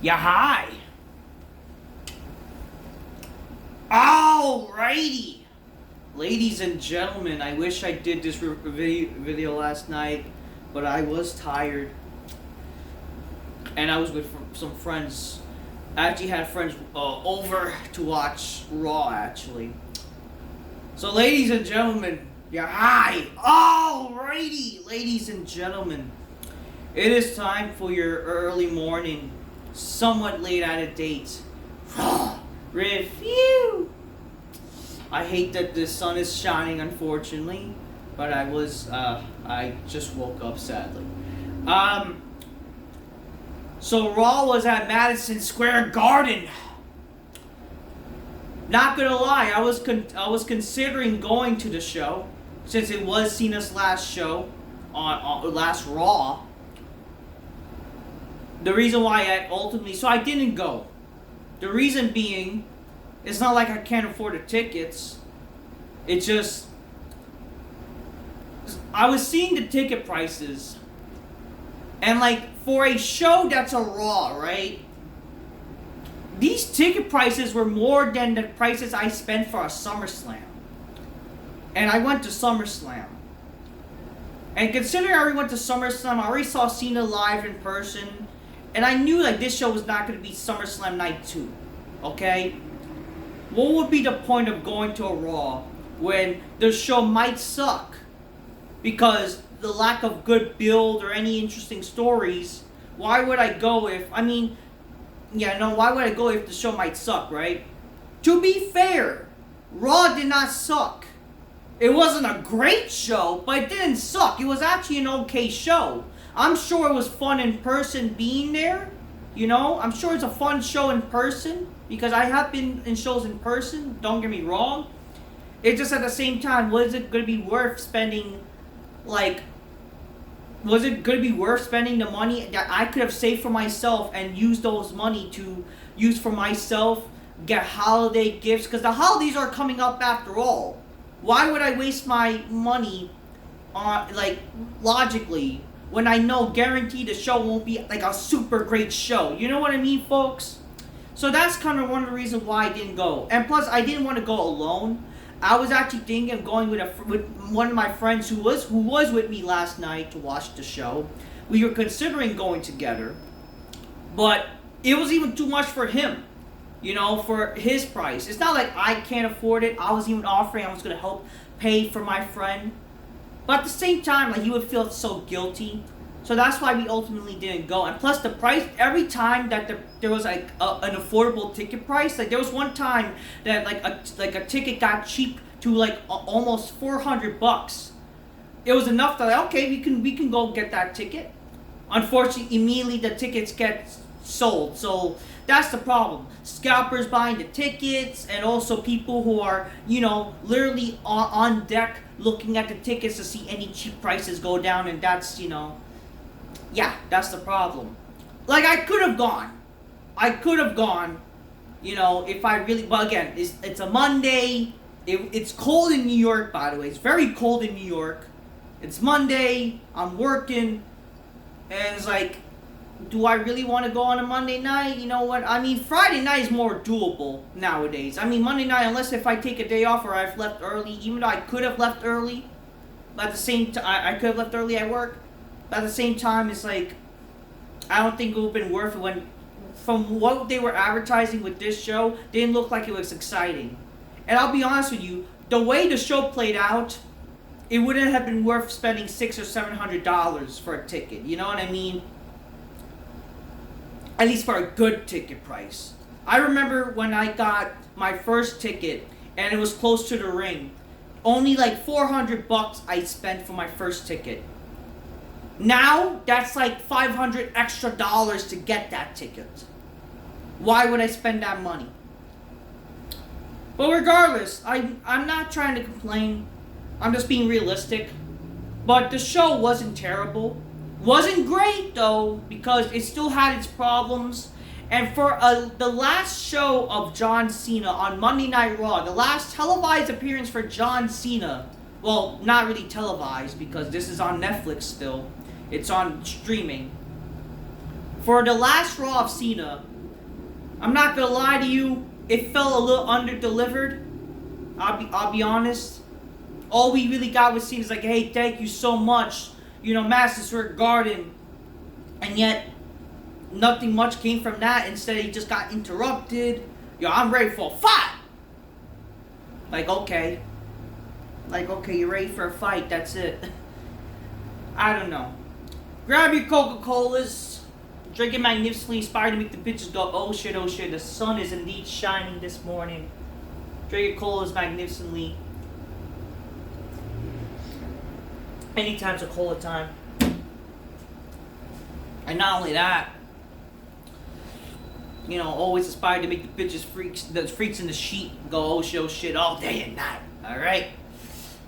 Yeah, hi. Alrighty. Ladies and gentlemen, I wish I did this video last night, but I was tired. And I was with some friends. I actually had friends over to watch Raw, actually. So, ladies and gentlemen, yeah, hi. Alrighty, ladies and gentlemen. It is time for your early morning, somewhat late out of date Raw review. I hate that the sun is shining, unfortunately, but I just woke up sadly. So Raw was at Madison Square Garden. Not gonna lie, I was considering going to the show since it was Cena's last show on last Raw. The reason why I didn't go. The reason being, it's not like I can't afford the tickets. It's just, I was seeing the ticket prices, and like for a show that's a Raw, right? These ticket prices were more than the prices I spent for a SummerSlam. And I went to SummerSlam. And considering I already went to SummerSlam, I already saw Cena live in person. And I knew like this show was not going to be SummerSlam Night 2. Okay? What would be the point of going to a Raw when the show might suck? Because the lack of good build or any interesting stories, why would I go if, why would I go if the show might suck, right? To be fair, Raw did not suck. It wasn't a great show, but it didn't suck. It was actually an okay show. I'm sure it was fun in person being there. I'm sure it's a fun show in person because I have been in shows in person. Don't get me wrong. It's just at the same time, was it going to be worth spending, was it going to be worth spending the money that I could have saved for myself and use those money to use for myself, get holiday gifts? Because the holidays are coming up after all. Why would I waste my money on, logically, when I know guaranteed the show won't be like a super great show? You know what I mean, folks? So that's kind of one of the reasons why I didn't go. And plus, I didn't want to go alone. I was actually thinking of going with one of my friends who was with me last night to watch the show. We were considering going together, but it was even too much for him, for his price. It's not like I can't afford it. I was even offering I was going to help pay for my friend. But at the same time, he would feel so guilty. So that's why we ultimately didn't go. And plus the price, every time that there was an affordable ticket price, there was one time that a ticket got cheap to almost $400. It was enough that okay, we can go get that ticket. Unfortunately, immediately the tickets get sold. So that's the problem. Scalpers buying the tickets, and also people who are, literally on deck looking at the tickets to see any cheap prices go down, and that's, that's the problem. I could have gone. If I really, but again, it's a Monday. It's cold in New York, by the way. It's very cold in New York. It's Monday. I'm working, and it's do I really want to go on a Monday night? You know what? Friday night is more doable nowadays. Monday night, unless if I take a day off or I've left early, even though I could have left early, but at the same time, I could have left early at work, but at the same time, it's I don't think it would have been worth it when, from what they were advertising with this show, didn't look like it was exciting. And I'll be honest with you, the way the show played out, it wouldn't have been worth spending $600 or $700 for a ticket. You know what I mean? At least for a good ticket price. I remember when I got my first ticket and it was close to the ring. Only $400 I spent for my first ticket. Now that's $500 extra to get that ticket. Why would I spend that money? But regardless, I'm not trying to complain. I'm just being realistic. But the show wasn't terrible. Wasn't great though, because it still had its problems. And for the last show of John Cena on Monday Night Raw, the last televised appearance for John Cena, well, not really televised because this is on Netflix still. It's on streaming. For the last Raw of Cena, I'm not gonna lie to you, it felt a little under-delivered. I'll be honest. All we really got with Cena is like, hey, thank you so much, you know, Madison Square Garden. And yet, nothing much came from that. Instead, he just got interrupted. Yo, I'm ready for a fight. Like, okay. Like, okay, you're ready for a fight. That's it. I don't know. Grab your Coca-Colas. Drink it magnificently. Inspired to make the bitches go, oh shit, oh shit. The sun is indeed shining this morning. Drink your colas magnificently. Anytime's a cola time. And not only that, you know, always inspired to make the bitches the freaks in the sheet go oh shit all day and night. Alright?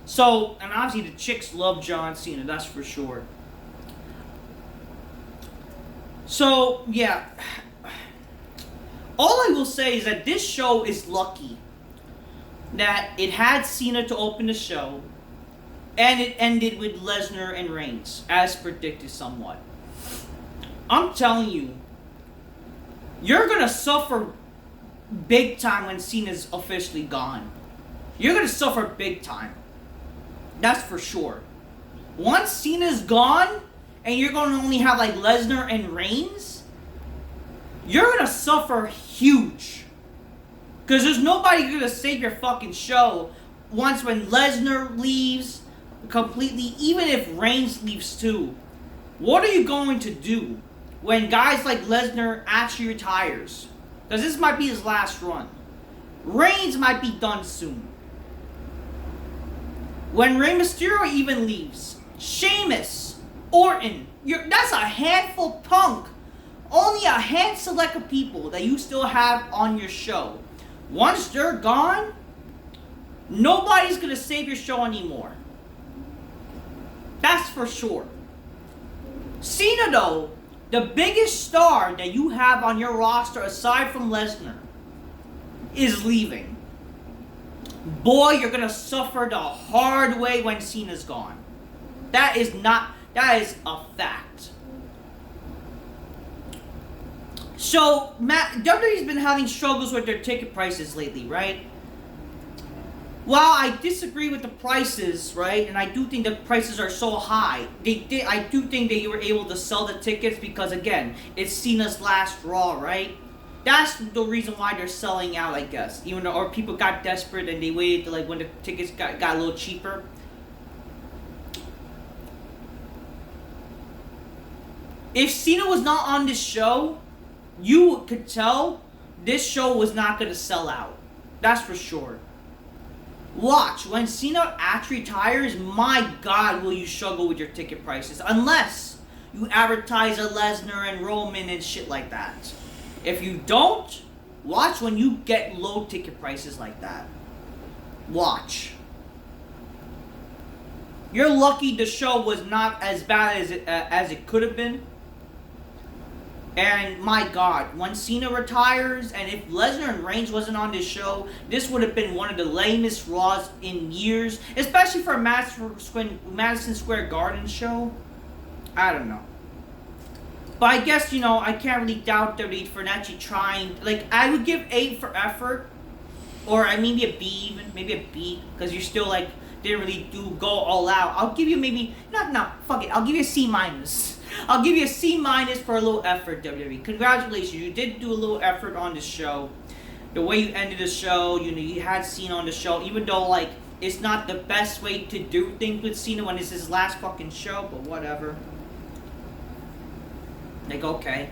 So, and obviously the chicks love John Cena, that's for sure. So, yeah. All I will say is that this show is lucky that it had Cena to open the show, and it ended with Lesnar and Reigns, as predicted somewhat. I'm telling you, you're gonna suffer big time when Cena's officially gone. You're gonna suffer big time. That's for sure. Once Cena's gone, and you're gonna only have like Lesnar and Reigns, you're gonna suffer huge. Because there's nobody gonna save your fucking show once when Lesnar leaves completely, even if Reigns leaves too. What are you going to do when guys like Lesnar actually retires? Because this might be his last run. Reigns might be done soon. When Rey Mysterio even leaves, Sheamus, Orton, that's a handful punk. Only a hand select of people that you still have on your show. Once they're gone, nobody's going to save your show anymore. That's for sure. Cena, though, the biggest star that you have on your roster aside from Lesnar, is leaving. Boy, you're going to suffer the hard way when Cena's gone. That is a fact. So, WWE's been having struggles with their ticket prices lately, right? While I disagree with the prices, right, and I do think the prices are so high, I do think they were able to sell the tickets because, again, it's Cena's last Raw, right? That's the reason why they're selling out, I guess. Even though, or people got desperate and they waited to, like, when the tickets got a little cheaper. If Cena was not on this show, you could tell this show was not going to sell out. That's for sure. Watch, when Cena actually retires, my God, will you struggle with your ticket prices. Unless you advertise a Lesnar and Roman and shit like that. If you don't, watch when you get low ticket prices like that. Watch. You're lucky the show was not as bad as it could have been. And my God, when Cena retires, and if Lesnar and Reigns wasn't on this show, this would have been one of the lamest Raws in years, especially for a Madison Square Garden show. I don't know. But I guess, you know, I can't really doubt WWE for actually trying. Like, I would give 8 for effort, or maybe a B even, maybe a B, because you're still like, didn't really go all out. I'll give you maybe, fuck it, I'll give you a C minus. I'll give you a C minus for a little effort, WWE. Congratulations, you did do a little effort on this show. The way you ended the show, you know, you had Cena on the show, even though, like, it's not the best way to do things with Cena when it's his last fucking show, but whatever. Like, okay.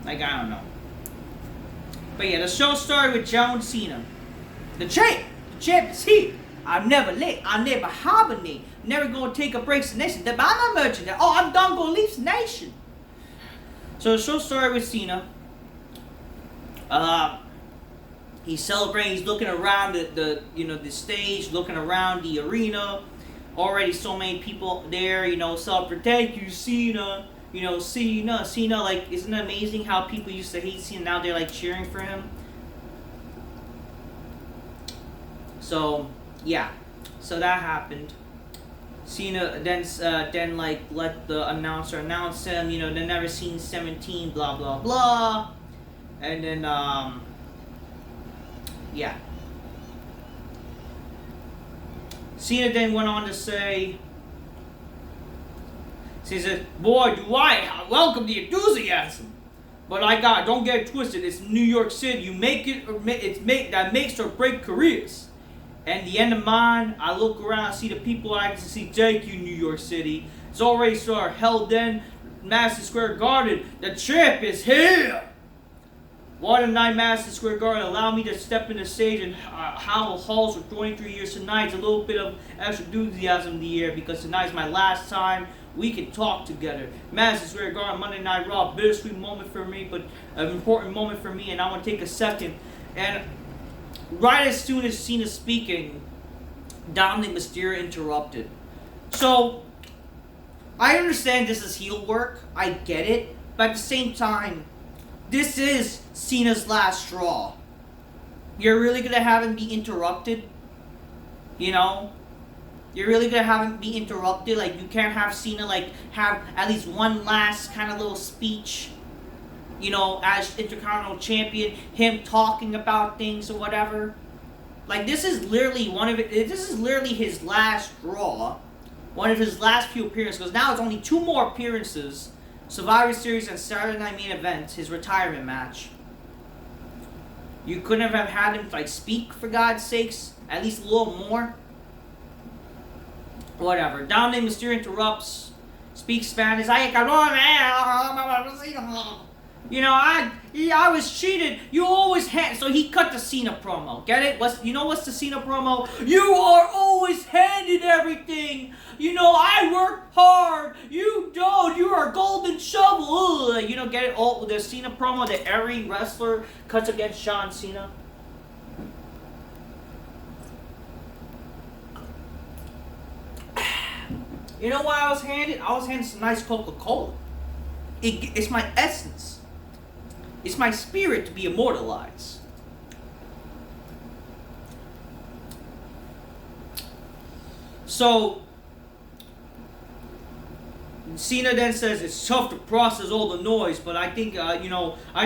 Like, I don't know. But yeah, the show started with John Cena. The champ is here. I'm never late. I never hibernate. Never gonna take a break to the nation. They buy my merchandise. Oh, I'm done gonna leave the nation. So the show started with Cena. He's celebrating. He's looking around the stage, looking around the arena. Already so many people there, you know, celebrate. Thank you, Cena. You know, Cena. Like, isn't it amazing how people used to hate Cena, now they're like cheering for him? So, yeah. So that happened. Cena then like let the announcer announce him. You know, they never seen 17, blah blah blah, and then yeah. Cena then went on to say, he said, "Boy, do I welcome the enthusiasm, but don't get it twisted. It's New York City. You make it, or that makes or break careers. And the end of mine, I look around, see the people I can see. Thank you, New York City. It's already started. Hell, then Madison Square Garden. The champ is here. One night, Madison Square Garden allowed me to step in the stage and howl halls for 23 years tonight. It's a little bit of extra enthusiasm in the air because tonight's my last time we can talk together. Madison Square Garden, Monday Night Raw, bittersweet moment for me, but an important moment for me, and I want to take a second." And right as soon as Cena's speaking, Dominic Mysterio interrupted. So, I understand this is heel work, I get it, but at the same time, this is Cena's last straw. You're really gonna have him be interrupted? You know? You're really gonna have him be interrupted? Like, you can't have Cena, like, have at least one last kind of little speech, you know, as Intercontinental Champion, him talking about things or whatever. Like, this is literally this is literally his last Raw, one of his last few appearances, because now it's only 2 more appearances, Survivor Series and Saturday Night Main Event, his retirement match. You couldn't have had him, like, speak, for God's sakes, at least a little more? Whatever. Dominic Mysterio interrupts, speaks Spanish. You know, I was cheated. You always had. So he cut the Cena promo. Get it? What's the Cena promo? You are always handed everything. You know, I work hard. You don't. You are a golden shovel. Ugh. You know, get it? Oh, the Cena promo that every wrestler cuts against John Cena. You know what I was handed? I was handed some nice Coca-Cola. It's my essence. It's my spirit to be immortalized. So, Cena then says it's tough to process all the noise, but I think, I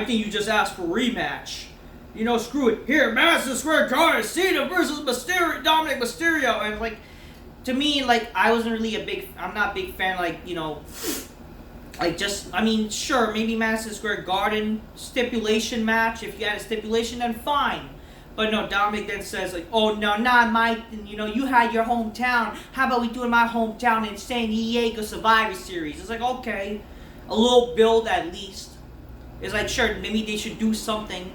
think you just asked for a rematch. You know, screw it. Here, Madison Square Garden, Cena versus Dominic Mysterio. And, like, to me, like, I'm not a big fan, like, you know, like, just, I mean, sure, maybe Madison Square Garden stipulation match. If you had a stipulation, then fine. But no, Dominic then says, like, oh, no, not my, you know, you had your hometown. How about we do it in my hometown in San Diego Survivor Series? It's like, okay, a little build at least. It's like, sure, maybe they should do something.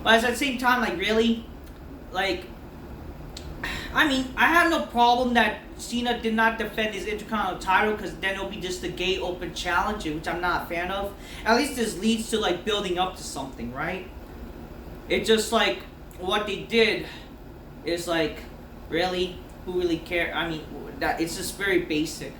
But at the same time, like, really? Like, I mean, I have no problem that Cena did not defend his Intercontinental title, because then it'll be just a gay open challenge, which I'm not a fan of. At least this leads to, like, building up to something, right? It's just like, what they did is like, really? Who really cares? I mean, that it's just very basic.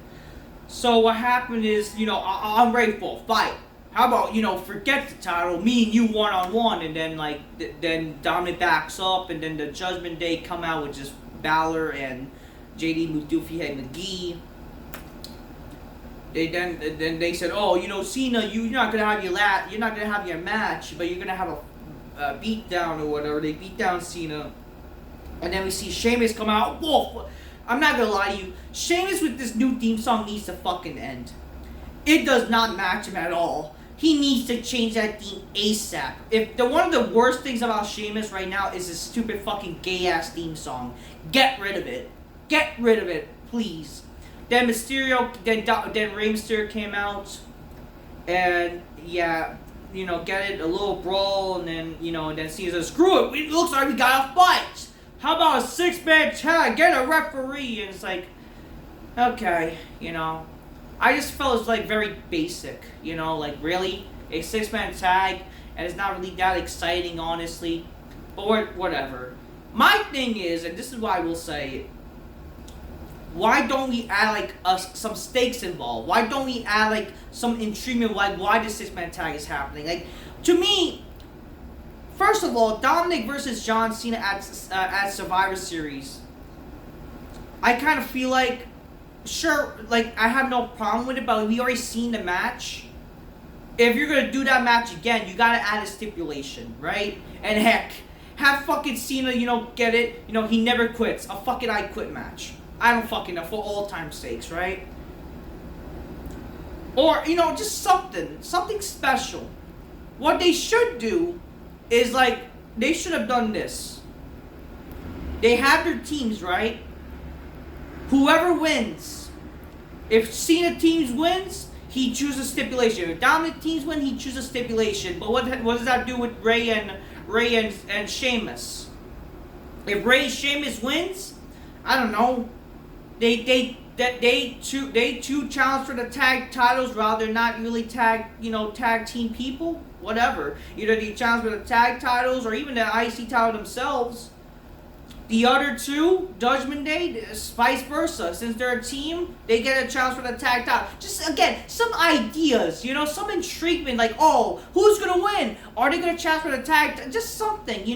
So what happened is, you know, I'm ready for a fight. How about, you know, forget the title, me and you one-on-one, and then, like, then Dominic backs up, and then the Judgment Day come out with just Balor and JD Mustafi Head McGee. Then they said, oh, you know, Cena, you're not gonna have your match, but you're gonna have a beatdown or whatever. They beat down Cena, and then we see Sheamus come out. Whoa! I'm not gonna lie to you, Sheamus with this new theme song needs to fucking end. It does not match him at all. He needs to change that theme ASAP. One of the worst things about Sheamus right now is his stupid fucking gay ass theme song. Get rid of it. Get rid of it, please. Then Rey Mysterio came out, and yeah, you know, get it, a little brawl, and then, you know, then Cena says, screw it, it looks like we got a fight. How about a 6-man tag? Get a referee. And it's like, okay, you know. I just felt it was, like, very basic, you know, like, really? A 6-man tag, and it's not really that exciting, honestly. But whatever. My thing is, and this is why I will say, why don't we add, like, some stakes involved? Why don't we add, like, some intrigue, like, why the 6-man tag is happening? Like, to me, first of all, Dominic versus John Cena at Survivor Series. I kind of feel like, sure, like, I have no problem with it, but we already seen the match. If you're gonna do that match again, you gotta add a stipulation, right? And heck, have fucking Cena, get it? He never quits. A fucking I quit match. I don't fucking know, for all time sakes, right? Or, just something special. What they should do is, like, they should have done this. They have their teams, right? Whoever wins, if Cena teams wins, he chooses stipulation. If Dominic teams win, he chooses stipulation. But what does that do with Ray and Sheamus? If Ray and Sheamus wins, I don't know. They two challenge for the tag titles rather than not really tag team people. Whatever. Either they challenge for the tag titles or even the IC title themselves. The other two, Judgment Day, vice versa. Since they're a team, they get a challenge for the tag title. Just, again, some ideas, some intriguement, like, oh, who's going to win? Are they going to challenge for the tag? Just something,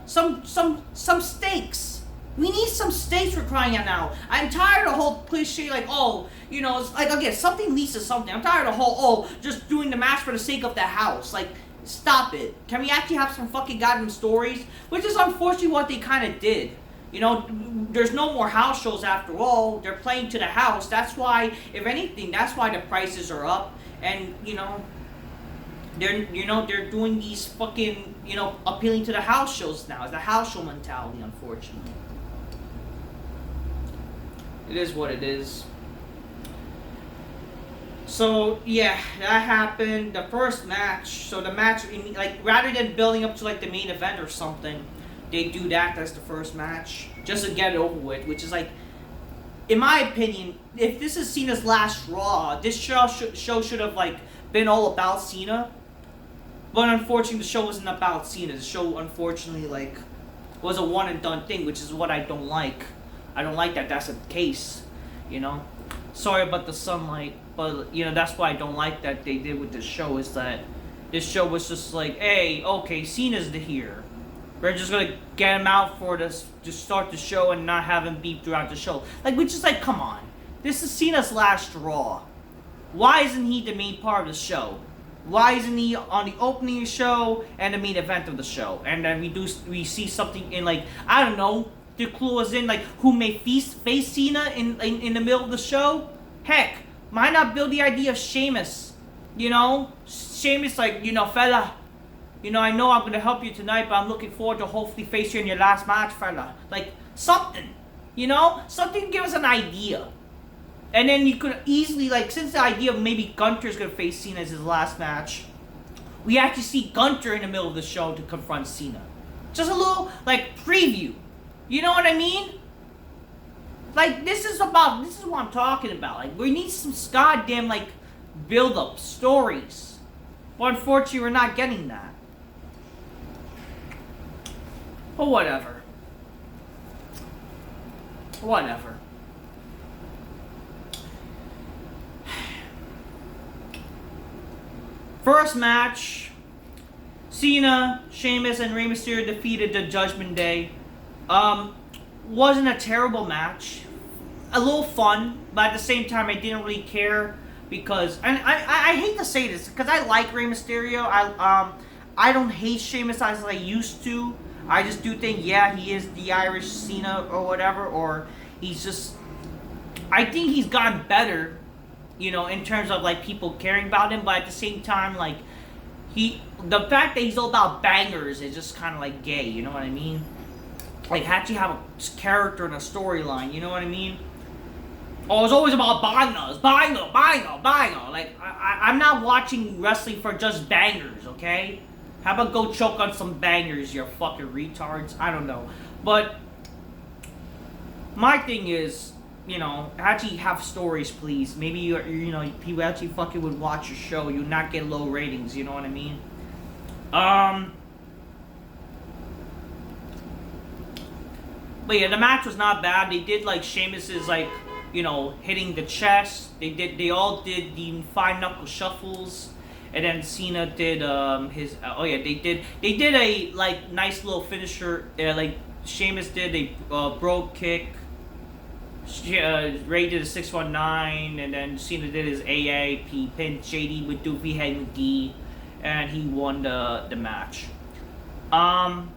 some stakes. We need some stakes for crying out now. I'm tired of the whole cliche, like, oh, it's like, again, something leads to something. I'm tired of the whole, just doing the match for the sake of the house. Like, stop it. Can we actually have some fucking goddamn stories? Which is unfortunately what they kind of did. There's no more house shows after all. They're playing to the house. That's why, if anything, that's why the prices are up. And, they're doing these fucking, appealing to the house shows now. It's the house show mentality, unfortunately. It is what it is. So, yeah, that happened. The first match. So, the match, like, rather than building up to, like, the main event or something, they do that as the first match just to get it over with, which is like, in my opinion, if this is Cena's last Raw, this show should have like been all about Cena. But unfortunately, the show wasn't about Cena. The show, unfortunately, like, was a one and done thing, which is what I don't like. I don't like that that's the case, Sorry about the sunlight, but that's why I don't like that they did with this show. Is that this show was just like, hey, okay, Cena's here. We're just gonna get him out for this to start the show and not have him beep throughout the show. Like, which is like, come on. This is Cena's last Raw. Why isn't he the main part of the show? Why isn't he on the opening show and the main event of the show? And then we see something in, like, I don't know, the clue is in, like, who may face Cena in the middle of the show? Heck, why not build the idea of Sheamus? Sheamus, like, fella, I know I'm going to help you tonight, but I'm looking forward to hopefully face you in your last match, fella. Like, something. Something to give us an idea. And then you could easily, like, since the idea of maybe Gunther's going to face Cena as his last match, we actually see Gunther in the middle of the show to confront Cena. Just a little, like, preview. You know what I mean? Like, this is what I'm talking about. Like, we need some goddamn, like, build-up, stories. But unfortunately, we're not getting that. But whatever. Whatever. First match, Cena, Sheamus, and Rey Mysterio defeated the Judgment Day. Wasn't a terrible match. A little fun, but at the same time, I didn't really care because, and I hate to say this because I like Rey Mysterio. I don't hate Sheamus as I used to. I just do think, yeah, he is the Irish Cena or whatever, or he's just, I think he's gotten better, in terms of, like, people caring about him, but at the same time, like, the fact that he's all about bangers is just kind of, like, gay, you know what I mean? Like, actually have a character and a storyline, you know what I mean? Oh, it's always about bangers, banger. Like, I'm not watching wrestling for just bangers, okay? How about go choke on some bangers, you fucking retards? I don't know. But my thing is, actually have stories, please. Maybe people actually fucking would watch your show. You'd not get low ratings, you know what I mean? But yeah, the match was not bad. They did, like, Sheamus's, like, hitting the chest. They all did the 5-knuckle shuffles. And then Cena did his. They did a, like, nice little finisher. Like, Sheamus did a brogue kick. Ray did a 619, and then Cena did his AAP, pinned JD with Doofy Head McGee, and he won the match. And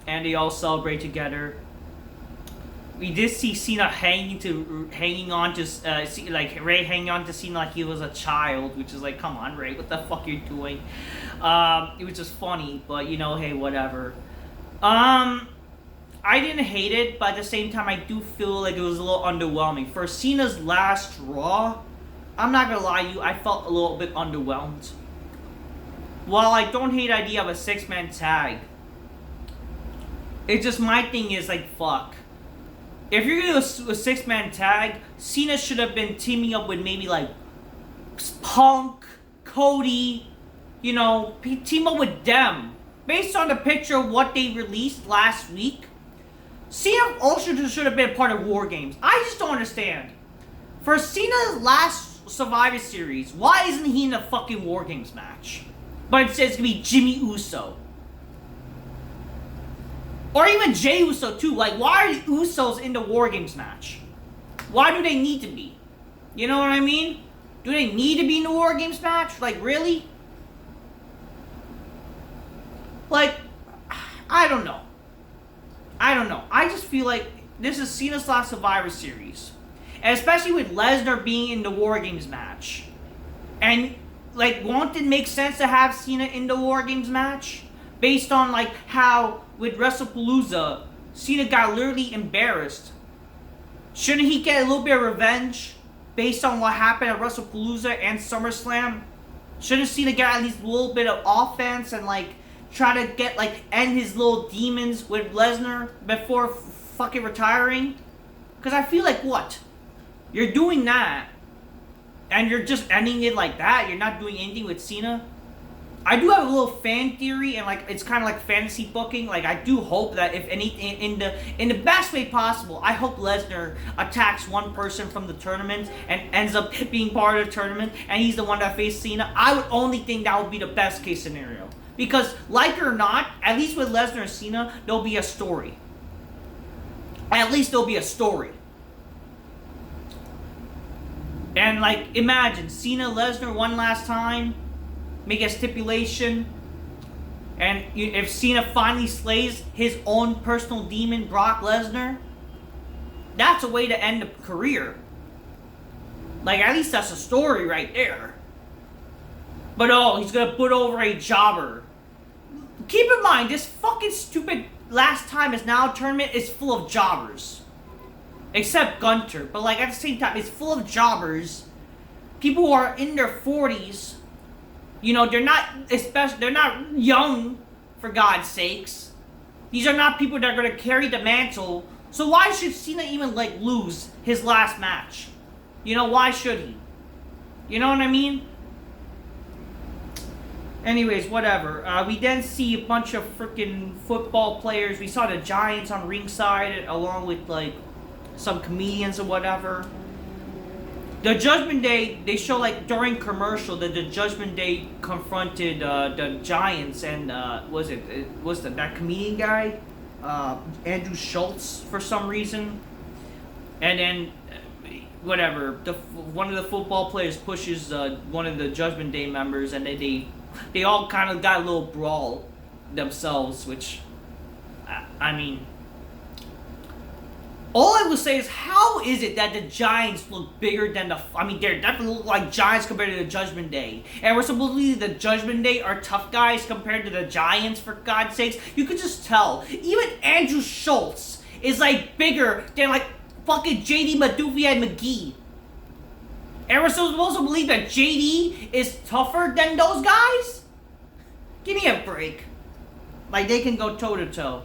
they all celebrate together. We did see Cena hanging on to like Ray hanging on to Cena like he was a child, which is like, come on, Ray, what the fuck you doing? It was just funny, but you know, hey, whatever. I didn't hate it, but at the same time, I do feel like it was a little underwhelming. For Cena's last Raw, I'm not gonna lie to you, I felt a little bit underwhelmed. While I don't hate the idea of a 6-man tag, it's just my thing is like, fuck. If you're gonna do a 6-man tag, Cena should have been teaming up with maybe like Punk, Cody, you know, team up with them. Based on the picture of what they released last week, Cena also should have been part of WarGames. I just don't understand. For Cena's last Survivor Series, why isn't he in a fucking WarGames match? But it says it's gonna be Jimmy Uso. Or even Jey Uso too. Like, why are the Usos in the WarGames match? Why do they need to be? You know what I mean? Do they need to be in the WarGames match? Like, really? Like, I don't know. I just feel like this is Cena's last Survivor Series. And especially with Lesnar being in the WarGames match. And, like, won't it make sense to have Cena in the WarGames match? Based on, like, how with WrestlePalooza, Cena got literally embarrassed. Shouldn't he get a little bit of revenge based on what happened at WrestlePalooza and SummerSlam? Shouldn't Cena get at least a little bit of offense and, like, try to get, like, end his little demons with Lesnar before fucking retiring? Because I feel like, what? You're doing that, and you're just ending it like that? You're not doing anything with Cena? I do have a little fan theory, and, like, it's kind of like fantasy booking. Like, I do hope that if anything, in the best way possible, I hope Lesnar attacks one person from the tournament and ends up being part of the tournament, and he's the one that faced Cena. I would only think that would be the best case scenario. Because, like it or not, at least with Lesnar and Cena, there'll be a story. At least there'll be a story. And, like, imagine, Cena, Lesnar one last time, make a stipulation, and if Cena finally slays his own personal demon, Brock Lesnar, that's a way to end a career. Like, at least that's a story right there. But oh, he's gonna put over a jobber. Keep in mind, this fucking stupid last time is now tournament is full of jobbers. Except Gunter. But like at the same time, it's full of jobbers. People who are in their 40s. You know, they're not young, for God's sakes. These are not people that are gonna carry the mantle. So why should Cena even like lose his last match? You know, why should he? You know what I mean? Anyways, whatever. We then see a bunch of freaking football players. We saw the Giants on ringside along with like some comedians or whatever. The Judgment Day, they show like during commercial that the Judgment Day confronted the Giants and was that comedian guy, Andrew Schultz for some reason, and then whatever one of the football players pushes one of the Judgment Day members and they all kind of got a little brawl themselves, which I mean. All I will say is, how is it that the Giants look bigger than they definitely look like Giants compared to the Judgment Day. And we're supposed to believe the Judgment Day are tough guys compared to the Giants, for God's sakes. You could just tell. Even Andrew Schultz is like bigger than like fucking JD Madufi and McGee. And we're supposed to believe that JD is tougher than those guys? Give me a break. Like, they can go toe-to-toe.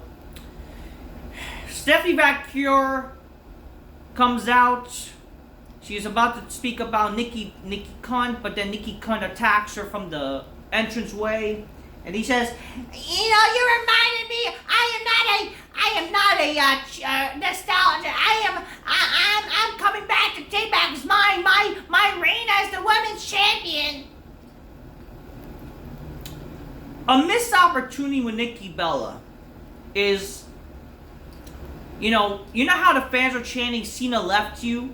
Stephanie Vacure comes out. She's about to speak about Nikki Cunt, but then Nikki Cunt attacks her from the entranceway, and he says, "You know, you reminded me. I am not a nostalgia. I'm coming back to take back my reign as the women's champion." A missed opportunity with Nikki Bella is You know how the fans are chanting Cena left you?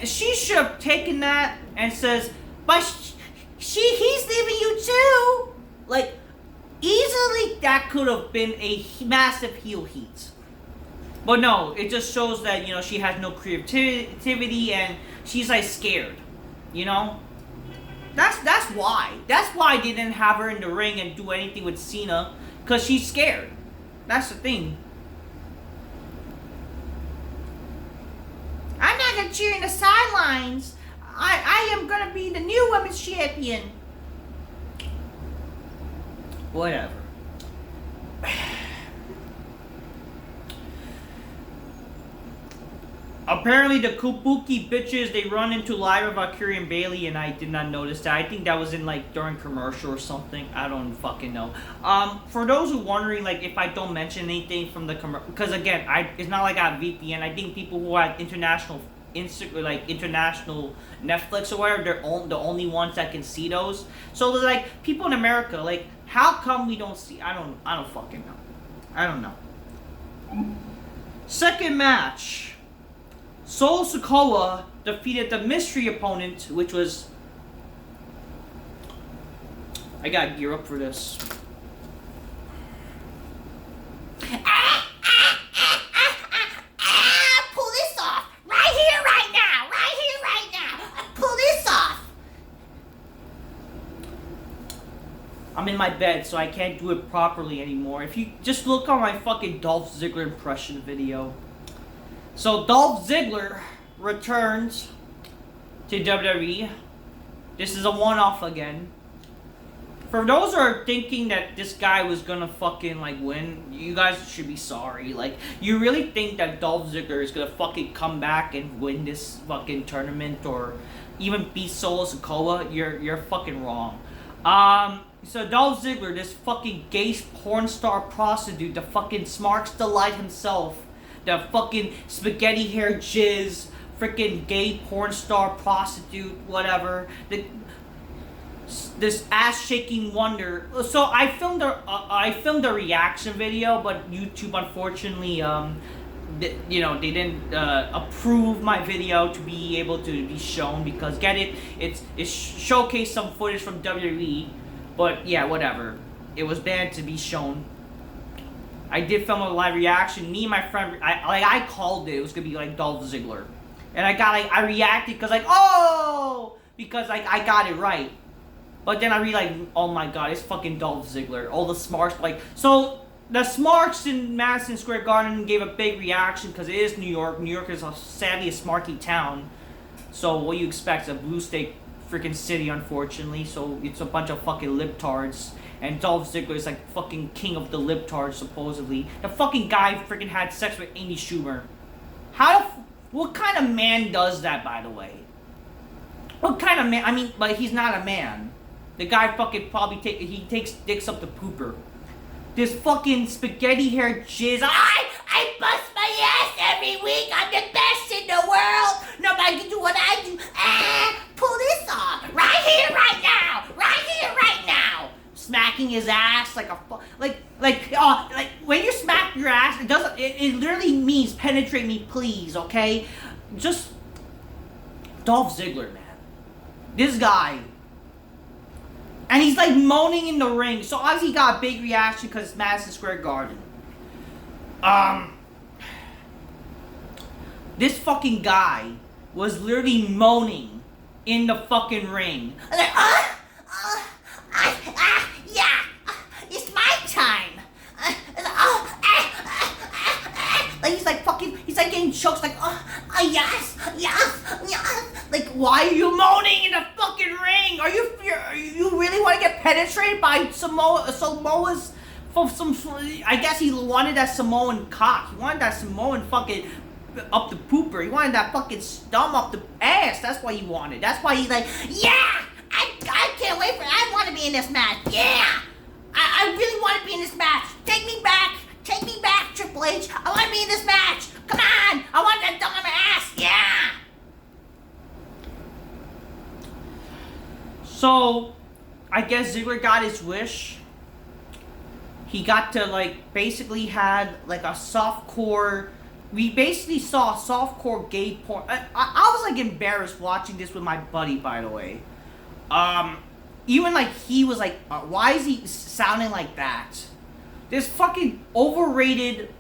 She should have taken that and says, but he's leaving you too. Like, easily that could have been a massive heel heat. But no, it just shows that, you know, she has no creativity and she's like scared. You know? That's why. That's why they didn't have her in the ring and do anything with Cena. Because she's scared. That's the thing. I'm not gonna cheer in the sidelines. I am gonna be the new women's champion. Whatever. Apparently the Kabuki bitches, they run into Lyra, Valkyrie, and Bailey, and I did not notice that. I think that was in like during commercial or something. I don't fucking know. For those who wondering, like, if I don't mention anything from the commercial, because again, it's not like I have VPN. I think people who have international international Netflix or whatever, they're the only ones that can see those. So like people in America, like, how come we don't see? I don't fucking know. I don't know. Second match. Solo Sikoa defeated the mystery opponent, which was... I gotta gear up for this. Pull this off! Right here, right now! Right here, right now! Pull this off! I'm in my bed, so I can't do it properly anymore. If you just look on my fucking Dolph Ziggler impression video. So Dolph Ziggler returns to WWE. This is a one-off again. For those who are thinking that this guy was gonna fucking like win, you guys should be sorry. Like, you really think that Dolph Ziggler is gonna fucking come back and win this fucking tournament or even beat Solo Sikoa? You're fucking wrong. So Dolph Ziggler, this fucking gay porn star prostitute, the fucking Smarks Delight himself, the fucking spaghetti hair jizz, freaking gay porn star prostitute, whatever. This ass shaking wonder. So I filmed a reaction video, but YouTube unfortunately, you know, they didn't approve my video to be able to be shown because it's showcased some footage from WWE, but yeah, whatever. It was banned to be shown. I did film a live reaction. Me and my friend, I called it. It was gonna be like Dolph Ziggler, and I reacted because like, oh, because like I got it right. But then I realized, oh my god, it's fucking Dolph Ziggler. All the Smarks, like, so the Smarks in Madison Square Garden gave a big reaction because it is New York. New York is sadly a smarky town. So what you expect, a blue state freaking city, unfortunately. So it's a bunch of fucking libtards. And Dolph Ziggler is like fucking king of the libtards, supposedly. The fucking guy freaking had sex with Amy Schumer. What kind of man does that, by the way? What kind of man? I mean, but he's not a man. The guy fucking probably takes dicks up the pooper. This fucking spaghetti hair jizz. I bust my ass every week. I'm the best in the world. Nobody can do what I do. Pull this off. Right here, right now. Right here, right now. Smacking his ass like a like when you smack your ass, it literally means penetrate me, please, okay? Just Dolph Ziggler, man. This guy. And he's like moaning in the ring. So obviously he got a big reaction because it's Madison Square Garden. This fucking guy was literally moaning in the fucking ring. Yeah, it's my time. He's like getting choked, like, yes. Like, why are you moaning in the fucking ring? Are you really want to get penetrated by Samoa's from some? I guess he wanted that Samoan cock. He wanted that Samoan fucking up the pooper. He wanted that fucking stum up the ass. That's what he wanted. That's why he's like, yeah, I can't wait I want to be in this match. Yeah, I really want to be in this match. Take me back, Triple H. I want to be in this match. Come on, I want that dunk on my ass. Yeah. So, I guess Ziggler got his wish. he got to like basically had like a softcore. We basically saw softcore gay porn. I was like embarrassed watching this with my buddy, by the way. Even like he was like, why is he sounding like that? This fucking overrated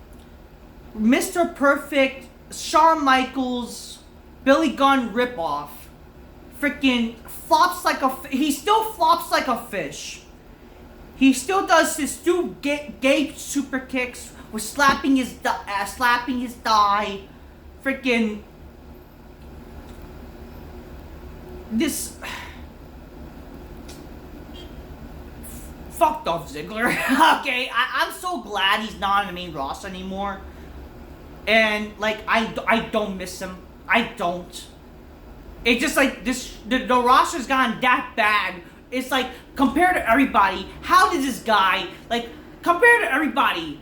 Mr. Perfect, Shawn Michaels, Billy Gunn ripoff. Freaking flops like he still flops like a fish. He still does his two gay super kicks with slapping his thigh. Freaking this. Fuck Dolph Ziggler. Okay, I'm so glad he's not on the main roster anymore. And like I don't miss him. I don't. It's just like this. The roster's gotten that bad. It's like compared to everybody. How did this guy like compared to everybody?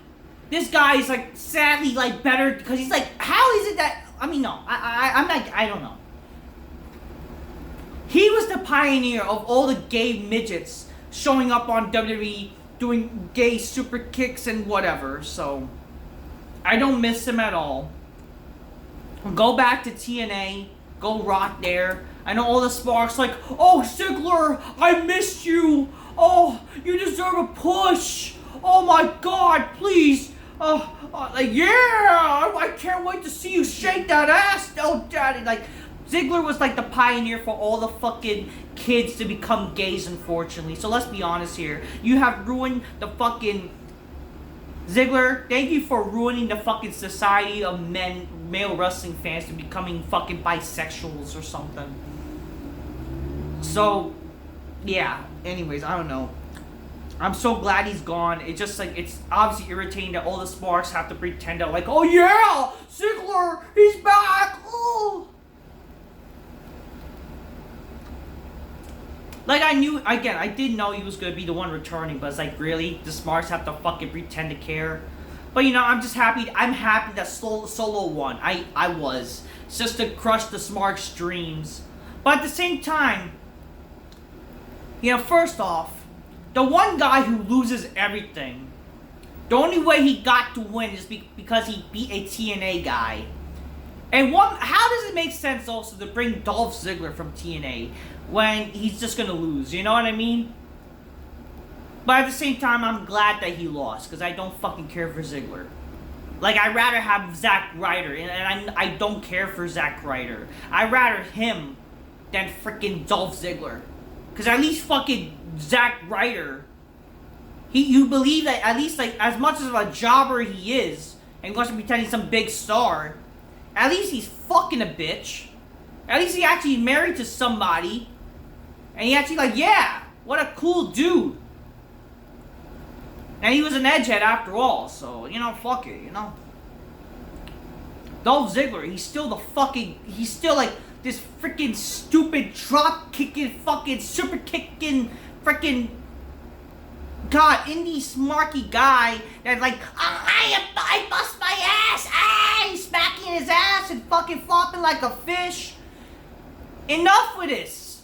This guy is like sadly like better because he's like. How is it that? I mean, no. I'm not. I don't know. He was the pioneer of all the gay midgets showing up on WWE doing gay super kicks and whatever. So I don't miss him at all. Go back to TNA. Go rot there. I know all the sparks like, oh, Ziggler, I missed you. Oh, you deserve a push. Oh my God, please. Like, yeah, I can't wait to see you shake that ass. Oh, daddy. Like, Ziggler was like the pioneer for all the fucking kids to become gays, unfortunately. So let's be honest here. You have ruined the fucking... Ziggler, thank you for ruining the fucking society of male wrestling fans to becoming fucking bisexuals or something. So, yeah. Anyways, I don't know. I'm so glad he's gone. It's just like, it's obviously irritating that all the sparks have to pretend that like, oh yeah, Ziggler, he's back. Oh. Like, I knew, again, I did know he was going to be the one returning, but it's like, really? The Smarts have to fucking pretend to care? But, you know, I'm just happy, that Solo won. I was. It's just to crush the Smarts' dreams. But at the same time, you know, first off, the one guy who loses everything, the only way he got to win is because he beat a TNA guy. And how does it make sense also to bring Dolph Ziggler from TNA when he's just gonna lose? You know what I mean? But at the same time, I'm glad that he lost because I don't fucking care for Ziggler. Like, I'd rather have Zack Ryder, and I don't care for Zack Ryder. I'd rather him than freaking Dolph Ziggler. Because at least fucking Zack Ryder, you believe that at least, like, as much of a jobber he is, and wants to pretend he's some big star, at least he's fucking a bitch. At least he actually married to somebody. And he actually like, yeah, what a cool dude. And he was an edgehead after all, so, you know, fuck it, you know. Dolph Ziggler, he's still like this freaking stupid drop kicking, fucking super kicking, freaking God, indie smarky guy that like, I bust my ass, he's smacking his ass and fucking flopping like a fish. Enough with this.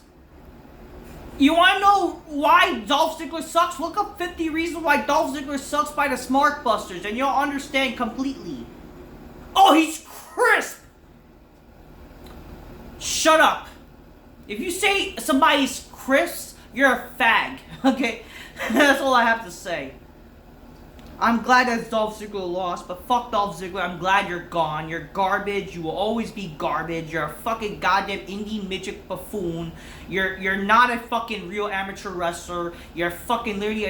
You wanna know why Dolph Ziggler sucks? Look up 50 reasons why Dolph Ziggler sucks by the Smart Busters and you'll understand completely. Oh, he's crisp! Shut up. If you say somebody's crisp, you're a fag, okay? That's all I have to say. I'm glad that Dolph Ziggler lost, but fuck Dolph Ziggler. I'm glad you're gone. You're garbage. You will always be garbage. You're a fucking goddamn indie midget buffoon. You're not a fucking real amateur wrestler. You're fucking literally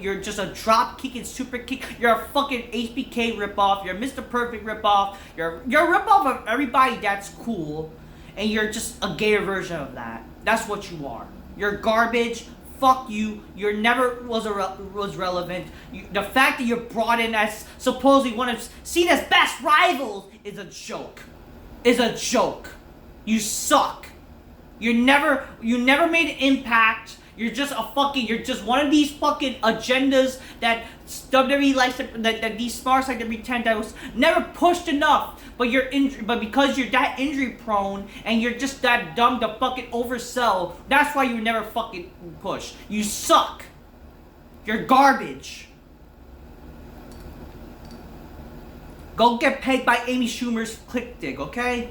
you're just a drop kicking super kick. You're a fucking HBK ripoff. You're Mr. Perfect ripoff. You're a ripoff of everybody that's cool, and you're just a gayer version of that. That's what you are. You're garbage. Fuck you. You never was relevant. The fact that you're brought in as supposedly one of Cena's best rivals is a joke. You suck. You never made an impact. You're just one of these fucking agendas that WWE likes that these smarts like to pretend that was never pushed enough. But but because you're that injury prone and you're just that dumb to fucking oversell, that's why you never fucking push. You suck. You're garbage. Go get pegged by Amy Schumer's click dig, okay?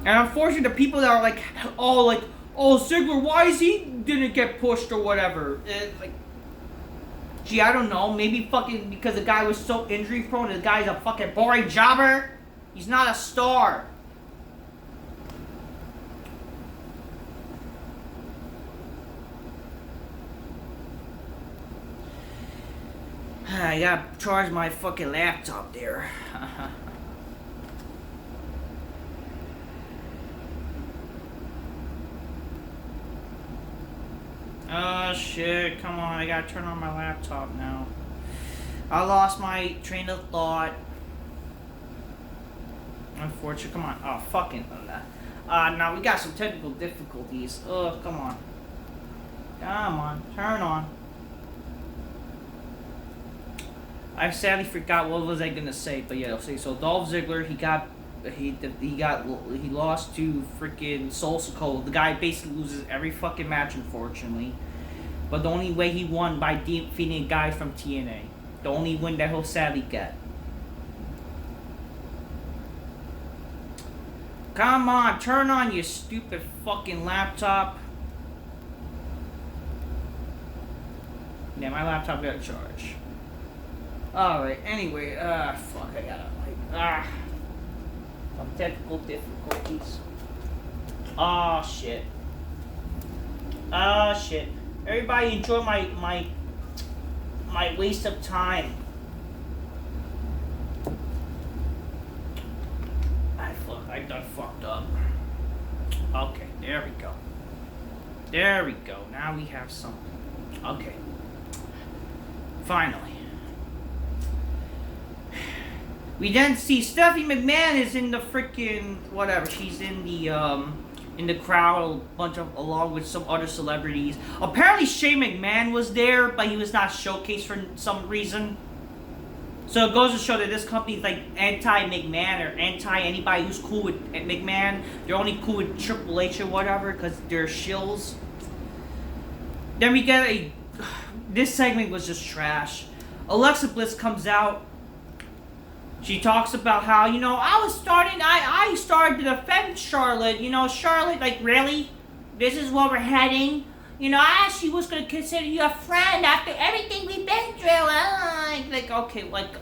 And unfortunately, the people that are like, oh, Ziggler, why is he didn't get pushed or whatever? Like, gee, I don't know. Maybe fucking because the guy was so injury prone. The guy's a fucking boring jobber. He's not a star. I gotta charge my fucking laptop there. Oh shit, come on, I gotta turn on my laptop now. I lost my train of thought. Unfortunately, come on. Oh, fucking. Now we got some technical difficulties. Oh, come on. Come on, turn on. I sadly forgot what was I gonna say, but yeah, so Dolph Ziggler, he lost to freaking Soul Sikoa. The guy basically loses every fucking match, unfortunately. But the only way he won by defeating a guy from TNA. The only win that he'll sadly get. Come on, turn on your stupid fucking laptop. Yeah, my laptop got charged. Alright, anyway, fuck, I gotta, some technical difficulties. Oh, shit. Oh, shit. Everybody enjoy my waste of time. I done fucked up. Okay, there we go. There we go. Now we have something. Okay. Finally. We then see Stephanie McMahon is in the freaking whatever. She's in the crowd, along with some other celebrities. Apparently Shane McMahon was there, but he was not showcased for some reason. So it goes to show that this company is like anti-McMahon or anti-anybody who's cool with McMahon. They're only cool with Triple H or whatever because they're shills. Then we get this segment was just trash. Alexa Bliss comes out. She talks about how, I started to defend Charlotte. Charlotte, like, really? This is where we're heading? I actually was going to consider you a friend after everything we've been through.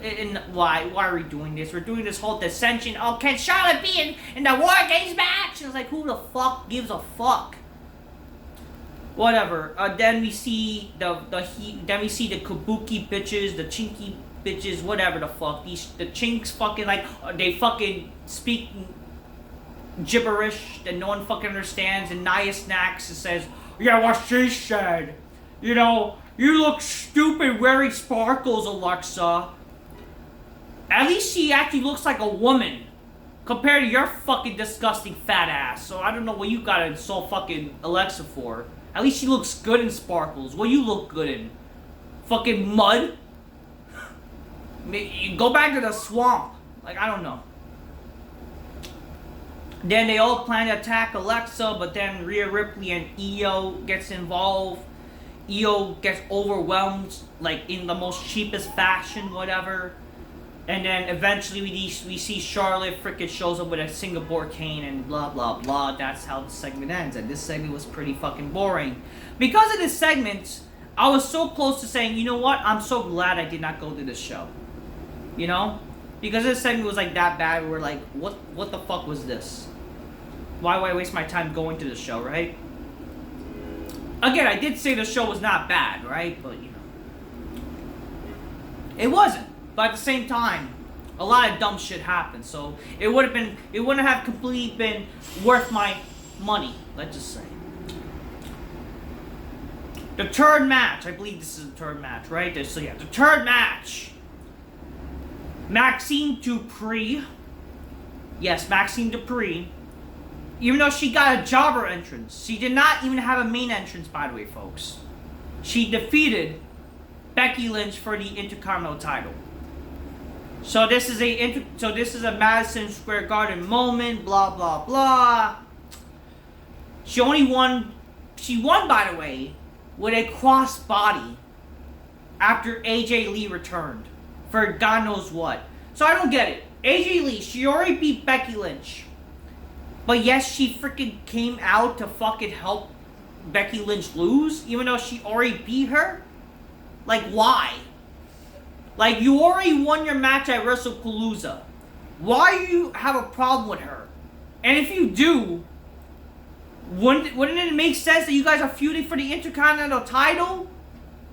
And why are we doing this? We're doing this whole dissension. Oh, can Charlotte be in the WarGames match? And it's like, who the fuck gives a fuck? Whatever. Then we see the kabuki bitches, the chinky bitches, whatever the fuck. The chinks fucking they fucking speak gibberish that no one fucking understands. And Nia Snax says, yeah, what she said. You look stupid wearing sparkles, Alexa. At least she actually looks like a woman compared to your fucking disgusting fat ass. So I don't know what you gotta insult fucking Alexa for. At least she looks good in sparkles. What you look good in? Fucking mud? Go back to the swamp. I don't know. Then they all plan to attack Alexa, but then Rhea Ripley and Io gets involved. Io gets overwhelmed, in the most cheapest fashion, whatever. And then eventually we see Charlotte freaking shows up with a Singapore cane and blah, blah, blah. That's how the segment ends. And this segment was pretty fucking boring. Because of this segment, I was so close to saying, you know what? I'm so glad I did not go to this show. Because this segment was that bad. We're like, what the fuck was this? Why would I waste my time going to the show, right? Again, I did say the show was not bad, right? But, it wasn't. But at the same time, a lot of dumb shit happened. So it wouldn't have completely been worth my money, let's just say. The third match. I believe this is the third match, right? The third match. Maxine Dupree. Yes, Maxine Dupree. Even though she got a jobber entrance, she did not even have a main entrance, by the way, folks. She defeated Becky Lynch for the Intercontinental title. So this is a Madison Square Garden moment, blah blah blah. She won, by the way, with a crossbody after AJ Lee returned for God knows what. So I don't get it. AJ Lee, she already beat Becky Lynch. But yes, she freaking came out to fucking help Becky Lynch lose, even though she already beat her? Like, why? Like, you already won your match at WrestlePalooza. Why do you have a problem with her? And if you do, wouldn't it make sense that you guys are feuding for the Intercontinental title?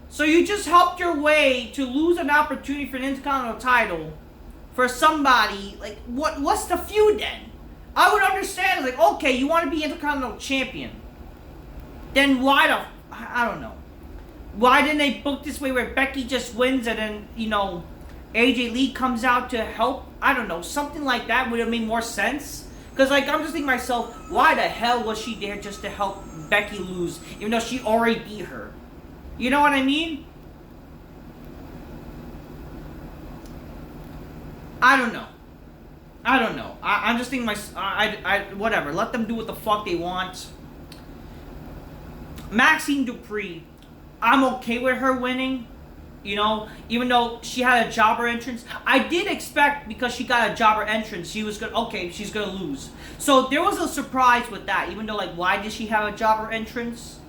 So you just helped your way to lose an opportunity for the Intercontinental title for somebody. Like, what's the feud then? I would understand, like, okay, you want to be Intercontinental Champion. Then why I don't know. Why didn't they book this way where Becky just wins and then, you know, AJ Lee comes out to help? I don't know. Something like that would have made more sense. Because, like, I'm just thinking to myself, why the hell was she there just to help Becky lose, even though she already beat her? You know what I mean? I don't know. I'm just thinking whatever. Let them do what the fuck they want. Maxine Dupree, I'm okay with her winning. You know, even though she had a jobber entrance, I did expect, because she got a jobber entrance, she's gonna lose. So there was a surprise with that, even though, like, why did she have a jobber entrance?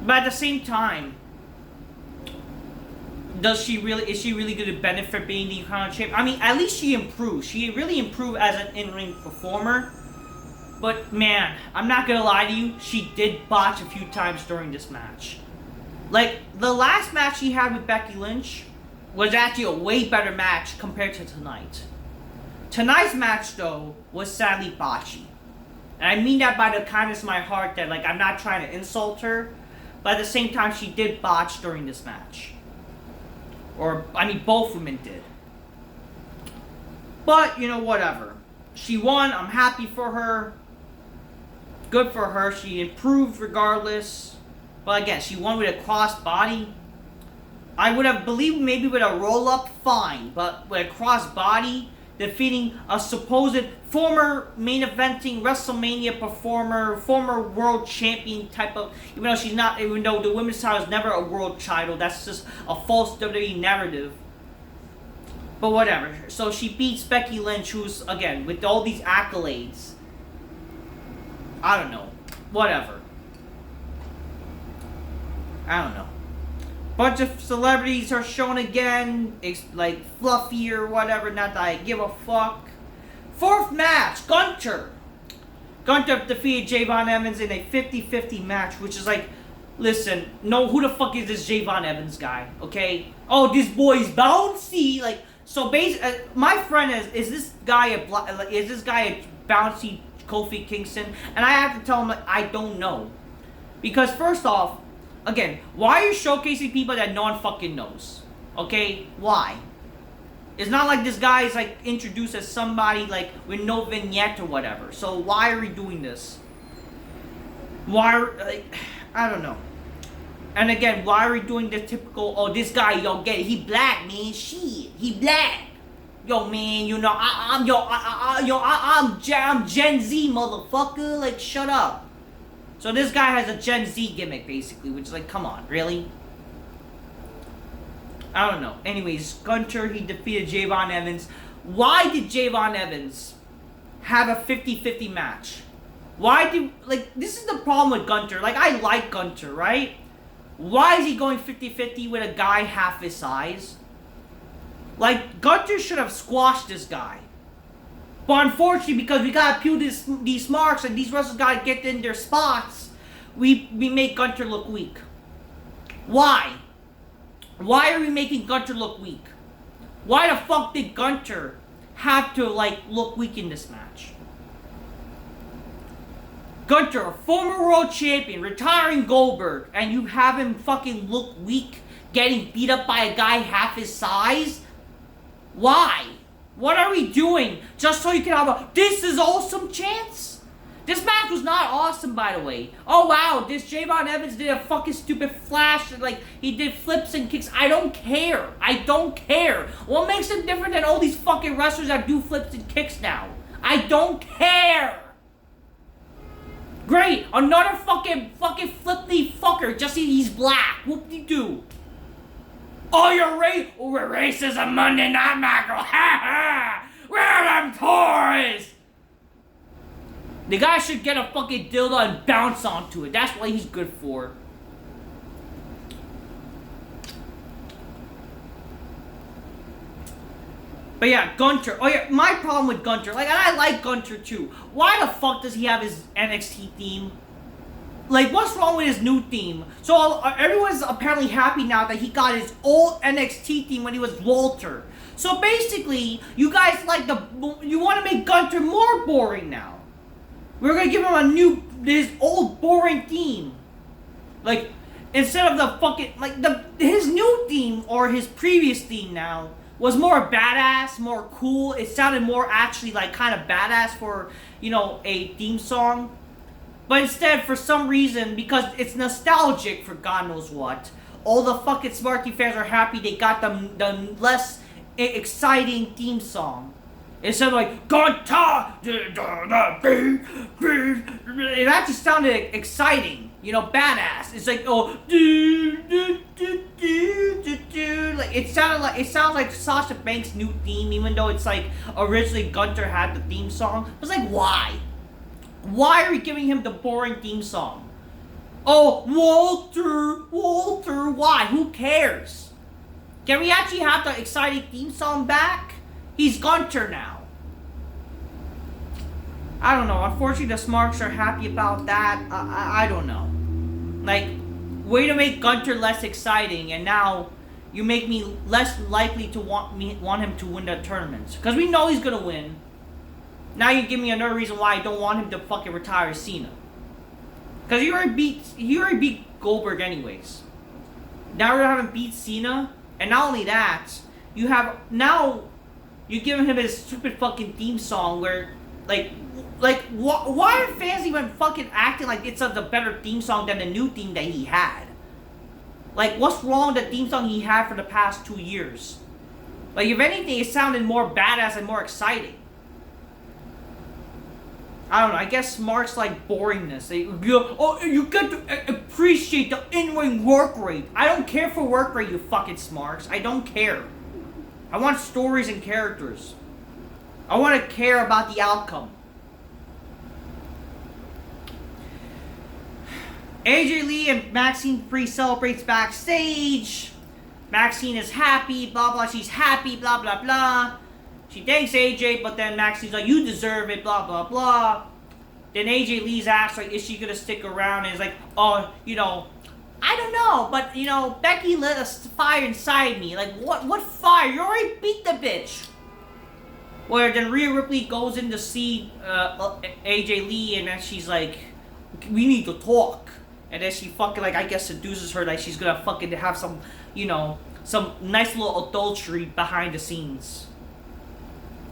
But at the same time, is she really going to benefit being the Intercontinental Champion? I mean, at least she improved. She really improved as an in-ring performer. But man, I'm not going to lie to you, she did botch a few times during this match. Like, the last match she had with Becky Lynch was actually a way better match compared to tonight. Tonight's match, though, was sadly botchy. And I mean that by the kindness of my heart, that, like, I'm not trying to insult her. But at the same time, she did botch during this match. Or, I mean, both women did. But, you know, whatever. She won. I'm happy for her. Good for her. She improved regardless. But again, she won with a cross body. I would have believed maybe with a roll-up, fine. But with a cross body, defeating a supposed former main eventing WrestleMania performer, former world champion type of, even though the women's title is never a world title, that's just a false WWE narrative. But whatever. So she beats Becky Lynch, who's, again, with all these accolades. I don't know. Whatever. I don't know. Bunch of celebrities are shown again. It's like Fluffy or whatever. Not that I give a fuck. Fourth match. Gunter defeated Javon Evans in a 50-50 match, which is like, listen, no, who the fuck is this Javon Evans guy? Okay. Oh, this boy's bouncy. Like, so basically, my friend is this guy a bouncy Kofi Kingston? And I have to tell him, like, I don't know, because first off, again, why are you showcasing people that no one fucking knows? Okay, why? It's not like this guy is like introduced as somebody like with no vignette or whatever. So why are we doing this? I don't know. And again, why are we doing the typical, oh, this guy, yo, get it, he black, man, shit, he black. Yo, man, you know, I'm Gen Z, motherfucker, like, shut up. So this guy has a Gen Z gimmick, basically, which is like, come on, really? I don't know. Anyways, Gunter, he defeated Javon Evans. Why did Javon Evans have a 50-50 match? This is the problem with Gunter. Like, I like Gunter, right? Why is he going 50-50 with a guy half his size? Like, Gunter should have squashed this guy. But unfortunately, because we gotta peel these marks and these wrestlers gotta get in their spots, we make Gunter look weak. Why? Why are we making Gunter look weak? Why the fuck did Gunter have to, like, look weak in this match? Gunter, a former world champion, retiring Goldberg, and you have him fucking look weak, getting beat up by a guy half his size? Why? What are we doing? Just so you can have a, this is awesome chance? This match was not awesome, by the way. Oh wow, this Javon Evans did a fucking stupid flash, and like, he did flips and kicks. I don't care. I don't care. What makes him different than all these fucking wrestlers that do flips and kicks now? I don't care. Great, another fucking flippy fucker. Just he's black. Whoop-de-doo. Oh, you're we're racism Monday Night Mackerel. Ha ha. Where are them toys? The guy should get a fucking dildo and bounce onto it. That's what he's good for. But yeah, Gunter. Oh yeah, my problem with Gunter, like, and I like Gunter too. Why the fuck does he have his NXT theme? Like, what's wrong with his new theme? So everyone's apparently happy now that he got his old NXT theme when he was Walter. So basically, you guys like you want to make Gunter more boring now. We're gonna give him his old boring theme. Like, instead of the fucking, like, his new theme or his previous theme now was more badass, more cool. It sounded more actually like kind of badass for, you know, a theme song. But instead, for some reason, because it's nostalgic for God knows what, all the fucking Smarky fans are happy they got the less exciting theme song. Instead of like, Gunter! It actually sounded exciting, you know, badass. It's like, oh, like it sounds like Sasha Banks' new theme, even though it's like originally Gunter had the theme song. It's like, why? Why are we giving him the boring theme song? Oh, Walter, why? Who cares? Can we actually have the exciting theme song back? He's Gunter now. I don't know. Unfortunately, the Smarks are happy about that. I don't know. Like, way to make Gunter less exciting, and now you make me less likely to want him to win the tournaments. Because we know he's gonna win. Now you give me another reason why I don't want him to fucking retire Cena. Because he already beat Goldberg anyways. Now we're having beat Cena, and not only that, you're giving him his stupid fucking theme song where, why are fans even fucking acting like it's the better theme song than the new theme that he had? Like, what's wrong with the theme song he had for the past 2 years? Like, if anything, it sounded more badass and more exciting. I don't know, I guess Smarks like boringness. You get to appreciate the in-ring work rate. I don't care for work rate, you fucking Smarks. I don't care. I want stories and characters. I want to care about the outcome. AJ Lee and Maxine pre-celebrates backstage. Maxine is happy, blah blah, she's happy, blah blah blah. She thanks AJ, but then Maxine's like, you deserve it, blah blah blah. Then AJ Lee's asked, like, is she gonna stick around? And it's like, oh, you know, I don't know, but, you know, Becky lit a fire inside me. Like, what fire? You already beat the bitch. Where then Rhea Ripley goes in to see AJ Lee, and then she's like, we need to talk. And then she fucking, like, I guess seduces her, like she's gonna fucking have some, you know, some nice little adultery behind the scenes.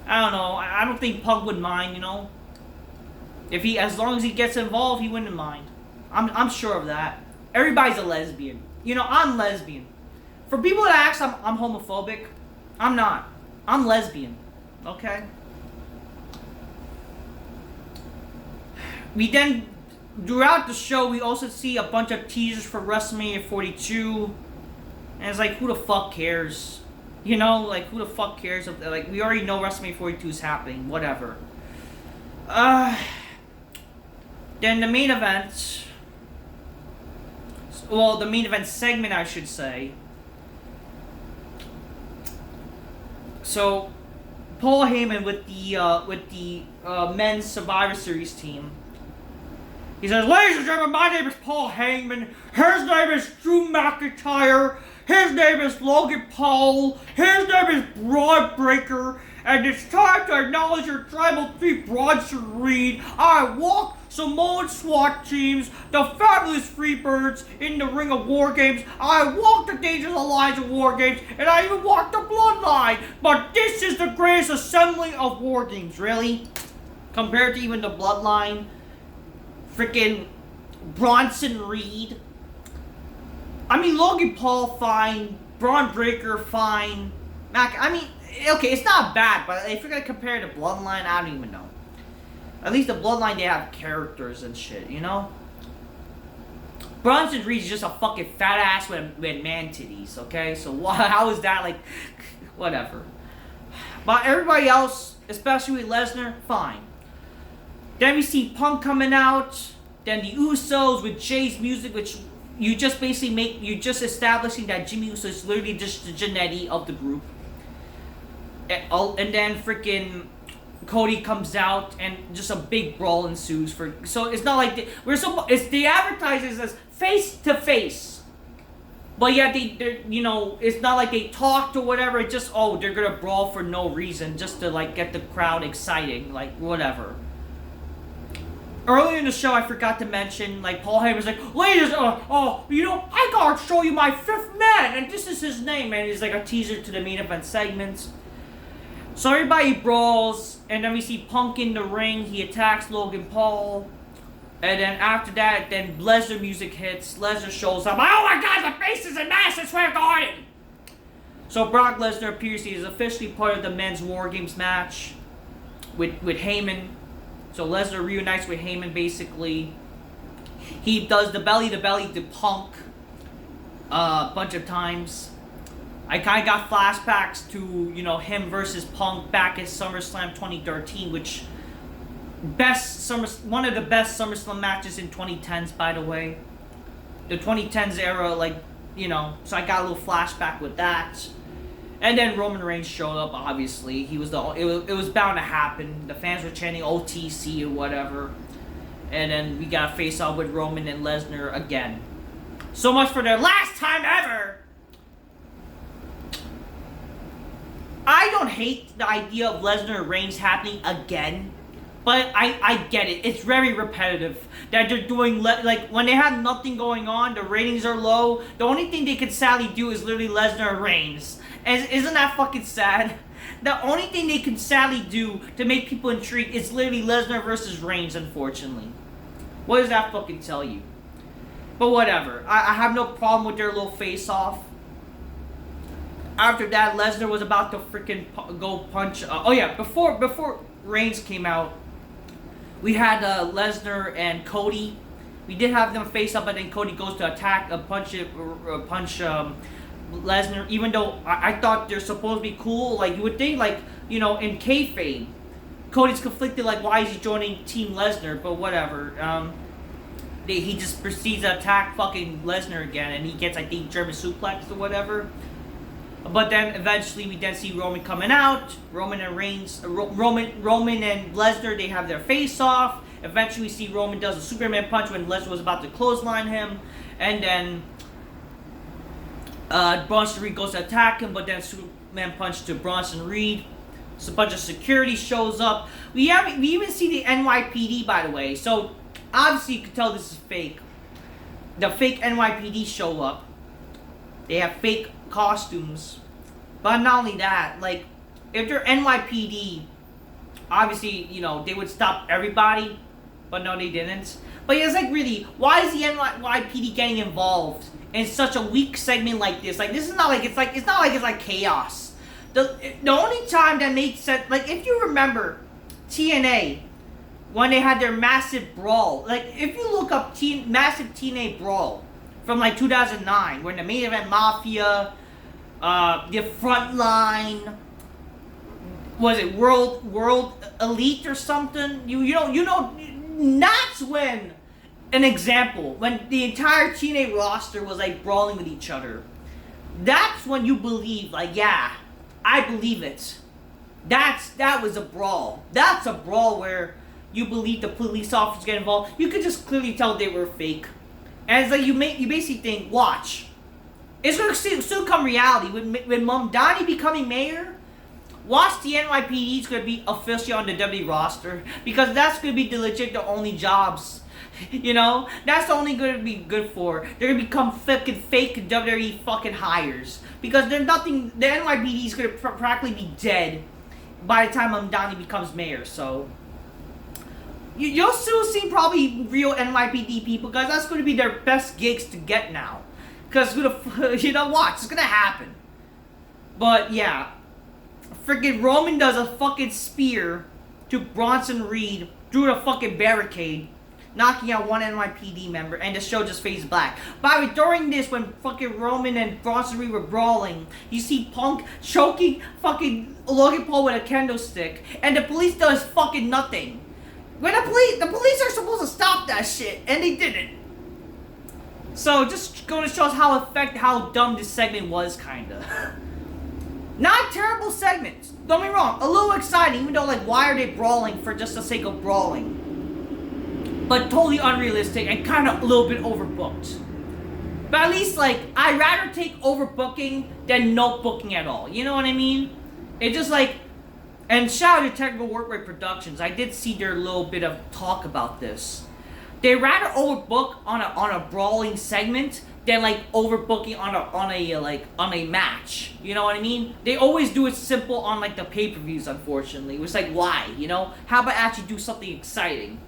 I don't know. I don't think Punk would mind, you know. As long as he gets involved, he wouldn't mind. I'm sure of that. Everybody's a lesbian. You know, I'm lesbian. For people that ask I'm homophobic, I'm not. I'm lesbian. Okay? We then, throughout the show, we also see a bunch of teasers for WrestleMania 42. And it's like, who the fuck cares? You know, like, who the fuck cares? Like, we already know WrestleMania 42 is happening. Whatever. Then the main event. Well, the main event segment, I should say. So, Paul Heyman with the men's Survivor Series team. He says, ladies and gentlemen, my name is Paul Heyman. His name is Drew McIntyre. His name is Logan Paul. His name is Braun Breaker. And it's time to acknowledge your Tribal 3 Bronson Reed. I walk Samoan SWAT teams, the fabulous Freebirds in the ring of WarGames. I walk the Dangerous Alliance of WarGames, and I even walk the Bloodline. But this is the greatest assembly of WarGames, really? Compared to even the Bloodline? Freaking Bronson Reed. I mean, Logan Paul, fine. Braun Breaker, fine. Okay, it's not bad, but if you're gonna compare it to Bloodline, I don't even know. At least the Bloodline, they have characters and shit, you know? Bronson Reed's just a fucking fat ass with man titties, okay? So how is that, like, whatever. But everybody else, especially with Lesnar, fine. Then we see Punk coming out. Then the Usos with Jay's music, which you just basically you're just establishing that Jimmy Uso is literally just the Jannetty of the group. And then freaking Cody comes out and just a big brawl ensues so it's not like they advertise it as face to face, but yeah, they're it's not like they talked or whatever. It's just they're gonna brawl for no reason just to like get the crowd excited, like whatever. Earlier in the show, I forgot to mention, like, Paul Heyman's like, ladies, I gotta show you my fifth man, and this is his name, and it's like a teaser to the main event segment. So everybody brawls, and then we see Punk in the ring. He attacks Logan Paul, and then after that, then Lesnar music hits. Lesnar shows up. Oh my God, the face is a Madison Square Garden. So Brock Lesnar appears. He is officially part of the men's WarGames match with Heyman. So Lesnar reunites with Heyman. Basically, he does the belly to Punk a bunch of times. I kind of got flashbacks to, him versus Punk back at SummerSlam 2013, which one of the best SummerSlam matches in 2010s, by the way. The 2010s era, so I got a little flashback with that. And then Roman Reigns showed up, obviously. It was bound to happen. The fans were chanting OTC or whatever. And then we got a face-off with Roman and Lesnar again. So much for their last time ever! I don't hate the idea of Lesnar and Reigns happening again, but I get it. It's very repetitive that they're doing, when they have nothing going on, the ratings are low, the only thing they can sadly do is literally Lesnar and Reigns. And isn't that fucking sad? The only thing they can sadly do to make people intrigued is literally Lesnar versus Reigns, unfortunately. What does that fucking tell you? But whatever. I have no problem with their little face-off. After that, Lesnar was about to freaking go punch... before Reigns came out, we had Lesnar and Cody. We did have them face up, but then Cody goes to punch Lesnar. Even though I thought they're supposed to be cool, like you would think, in kayfabe, Cody's conflicted, like why is he joining Team Lesnar? But whatever. He just proceeds to attack fucking Lesnar again, and he gets, I think, German suplex or whatever. But then eventually we then see Roman coming out. Roman and Lesnar, they have their face off. Eventually we see Roman does a Superman punch when Lesnar was about to clothesline him. And then Bronson Reed goes to attack him, but then Superman punch to Bronson Reed. So a bunch of security shows up. We even see the NYPD, by the way. So obviously you can tell this is fake. The fake NYPD show up. They have fake costumes. But not only that, if they're NYPD, obviously, they would stop everybody. But no, they didn't. But it's really, why is the NYPD getting involved in such a weak segment like this? This is not it's not like chaos. The only time that makes sense, if you remember TNA, when they had their massive brawl, if you look up massive TNA brawl from 2009, when the main event Mafia, the Frontline, was it World Elite or something? You know, that's when, an example, when the entire TNA roster was brawling with each other. That's when you believe, yeah, I believe it. That was a brawl. That's a brawl where you believe the police officers get involved. You could just clearly tell they were fake. And it's you basically think, watch. It's going to soon come reality. With Mamdani becoming mayor, watch the NYPD is going to be officially on the WWE roster. Because that's going to be the only jobs. That's only going to be good for. They're going to become fucking fake WWE fucking hires. Because the NYPD is going to practically be dead by the time Mamdani becomes mayor. So you'll still see probably real NYPD people, because that's going to be their best gigs to get now. Because, watch, it's going to happen. But, yeah. Freaking Roman does a fucking spear took Bronson Reed through the fucking barricade, knocking out one NYPD member, and the show just fades black. By the way, during this, when fucking Roman and Bronson Reed were brawling, you see Punk choking fucking Logan Paul with a kendo stick, and the police does fucking nothing. When the police are supposed to stop that shit, and they didn't. So just going to show us how dumb this segment was, kinda. Not terrible segments. Don't get me wrong, a little exciting, even though, like, why are they brawling for just the sake of brawling? But totally unrealistic and kind of a little bit overbooked. But at least, like, I'd rather take overbooking than no booking at all. You know what I mean? It just, like, and shout out to Technical Work Rate Productions. I did see their little bit of talk about this. They rather overbook on a brawling segment than like overbooking on a match. You know what I mean? They always do it simple on like the pay-per-views, unfortunately. It's like, why? You know? How about actually do something exciting?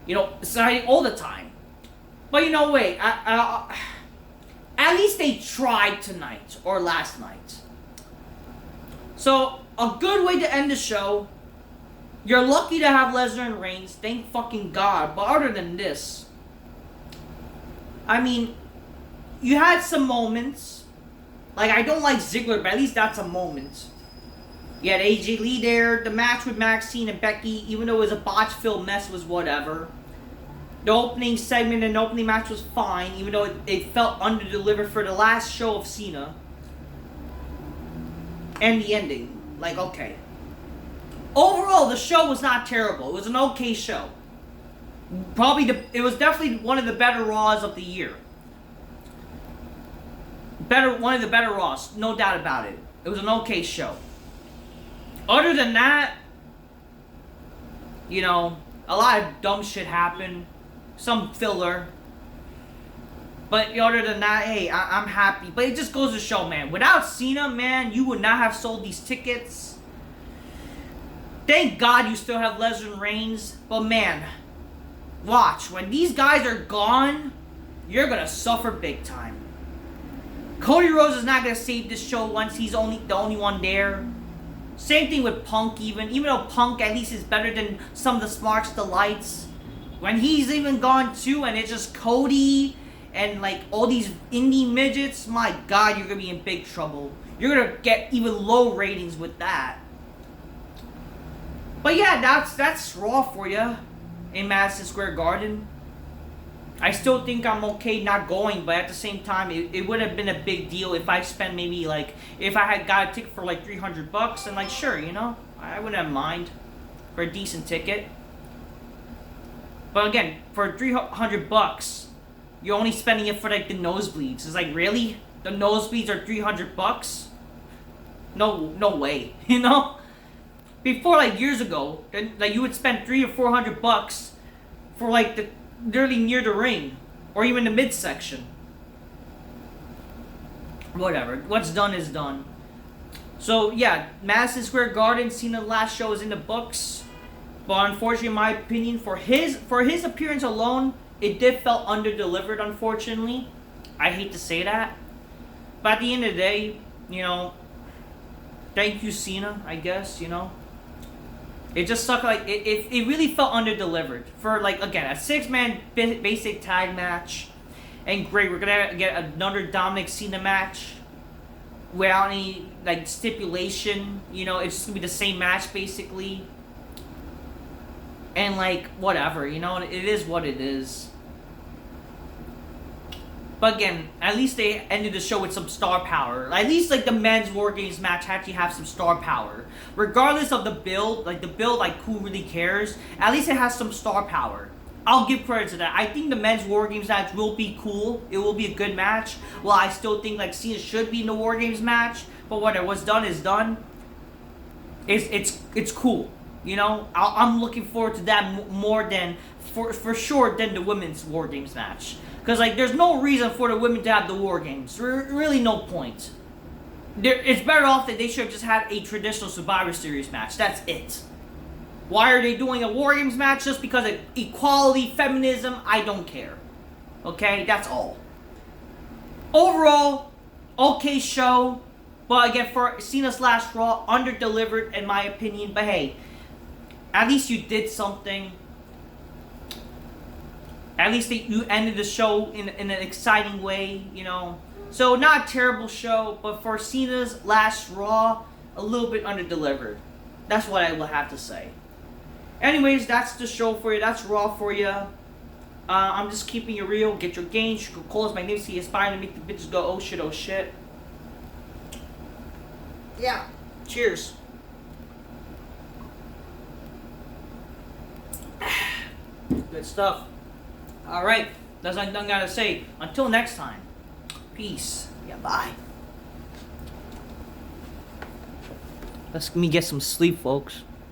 You know, exciting all the time. But you know, wait. At least they tried tonight or last night. So a good way to end the show. You're lucky to have Lesnar and Reigns, thank fucking God. But other than this, I mean, you had some moments. Like, I don't like Ziggler, but at least that's a moment. You had AJ Lee there. The match with Maxine and Becky, even though it was a botch-filled mess, was whatever. The opening segment and the opening match was fine, even though it felt under-delivered for the last show of Cena. And the ending. Like, okay. Overall, the show was not terrible. It was an okay show. It was definitely one of the better Raws of the year. One of the better Raws, no doubt about it. It was an okay show. Other than that, you know, a lot of dumb shit happened. Some filler. But other than that, hey, I'm happy. But it just goes to show, man, without Cena, man, you would not have sold these tickets. Thank God you still have Lesnar and Reigns. But man, watch. When these guys are gone, you're going to suffer big time. Cody Rhodes is not going to save this show once he's the only one there. Same thing with Punk even. Even though Punk at least is better than some of the Smarts Delights. When he's even gone too and it's just Cody and like all these indie midgets, my God, you're going to be in big trouble. You're going to get even low ratings with that. But yeah, that's Raw for you in Madison Square Garden. I still think I'm okay not going, but at the same time, it would have been a big deal if I spent maybe like, if I had got a ticket for like $300 and like, sure, you know, I wouldn't have mind for a decent ticket. But again, for $300, you're only spending it for like the nosebleeds. It's like, really? The nosebleeds are $300? No way, you know? Before, like, years ago, like, you would spend $300 or $400 for, like, the nearly near the ring. Or even the midsection. Whatever. What's done is done. So, yeah, Madison Square Garden, Cena's last show is in the books. But unfortunately, in my opinion, for his appearance alone, it did felt under-delivered, unfortunately. I hate to say that. But at the end of the day, you know, thank you, Cena, I guess, you know. It just sucked, like, it really felt under-delivered. For, like, again, a 6-man basic tag match. And great, we're gonna get another Dominic Cena match. Without any, like, stipulation. You know, it's just gonna be the same match, basically. And, like, whatever, you know, it is what it is. But again, at least they ended the show with some star power. At least, like, the men's WarGames match actually have some star power. Regardless of the build, like, who really cares? At least it has some star power. I'll give credit to that. I think the men's WarGames match will be cool. It will be a good match. Well, I still think, like, Cena should be in the WarGames match. But whatever, what's done is done. It's cool. You know? I'm looking forward to that more than, for sure, than the women's WarGames match. Because, like, there's no reason for the women to have the WarGames. Really no point. It's better off that they should have just had a traditional Survivor Series match. That's it. Why are they doing a WarGames match? Just because of equality, feminism? I don't care. Okay? That's all. Overall, okay show. But again, for Cena's last Raw, under-delivered in my opinion. But hey, At least you did something. At least you ended the show in an exciting way, you know. So not a terrible show, but for Cena's last Raw, a little bit underdelivered. That's what I will have to say. Anyways, that's the show for you. That's Raw for you. I'm just keeping it real. Get your gains. Coca-Cola's magnificently inspiring to make the bitches go, oh shit, oh shit. Yeah. Cheers. Good stuff. Alright. That's all I gotta say. Until next time. Peace. Yeah, bye. Let me get some sleep, folks.